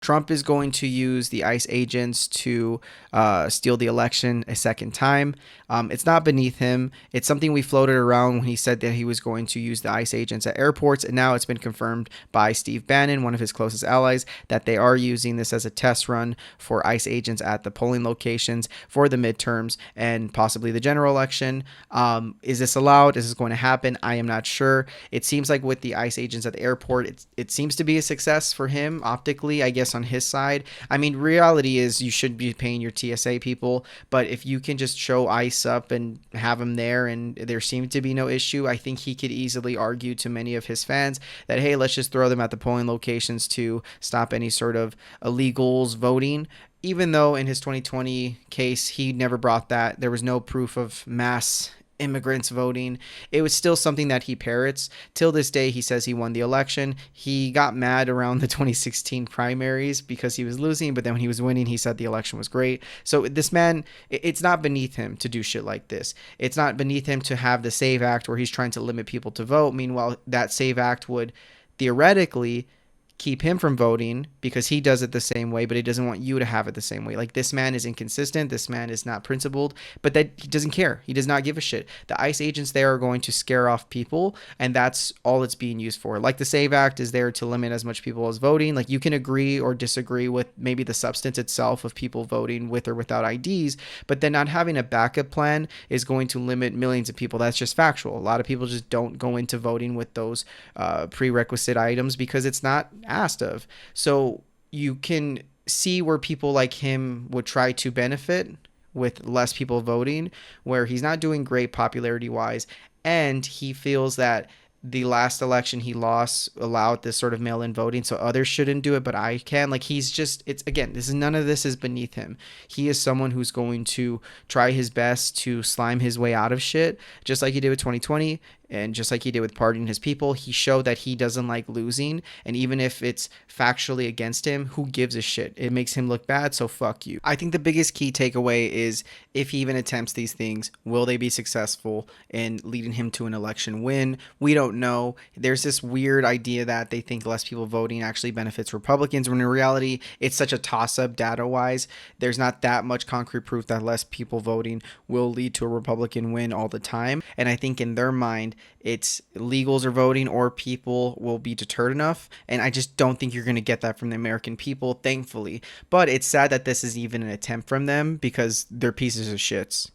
Trump is going to use the ICE agents to steal the election a second time. It's not beneath him. It's something we floated around when he said that he was going to use the ICE agents at airports. And now it's been confirmed by Steve Bannon, one of his closest allies, that they are using this as a test run for ICE agents at the polling locations for the midterms and possibly the general election. Is this allowed? Is this going to happen? I am not sure. It seems like with the ICE agents at the airport, it seems to be a success for him optically, I guess, on his side. I mean, reality is you should be paying your TSA people, but if you can just show ICE up and have him there and there seems to be no issue, I think he could easily argue to many of his fans that, hey, let's just throw them at the polling locations to stop any sort of illegals voting. Even though in his 2020 case, he never brought that, there was no proof of mass immigrants voting. It was still something that he parrots. Till this day, he says he won the election. He got mad around the 2016 primaries because he was losing, but then when he was winning, he said the election was great. So this man, it's not beneath him to do shit like this. It's not beneath him to have the SAVE Act where he's trying to limit people to vote. Meanwhile, that SAVE Act would theoretically keep him from voting because he does it the same way, but he doesn't want you to have it the same way. Like, this man is inconsistent. This man is not principled, but that he doesn't care. He does not give a shit. The ICE agents there are going to scare off people, and that's all it's being used for. Like, the SAVE Act is there to limit as much people as voting. Like, you can agree or disagree with maybe the substance itself of people voting with or without IDs, but then not having a backup plan is going to limit millions of people. That's just factual. A lot of people just don't go into voting with those prerequisite items because it's not asked of. So you can see where people like him would try to benefit with less people voting, where he's not doing great popularity wise, and he feels that the last election he lost allowed this sort of mail-in voting, so others shouldn't do it, but I can. Like, he's just, it's, again, this is, none of this is beneath him. He is someone who's going to try his best to slime his way out of shit, just like he did with 2020. And just like he did with pardoning his people, he showed that he doesn't like losing. And even if it's factually against him, who gives a shit? It makes him look bad, so fuck you. I think the biggest key takeaway is, if he even attempts these things, will they be successful in leading him to an election win? We don't know. There's this weird idea that they think less people voting actually benefits Republicans, when in reality, it's such a toss-up data-wise. There's not that much concrete proof that less people voting will lead to a Republican win all the time. And I think in their mind, it's legals are voting or people will be deterred enough. And I just don't think you're going to get that from the American people, thankfully. But it's sad that this is even an attempt from them because they're pieces of shits.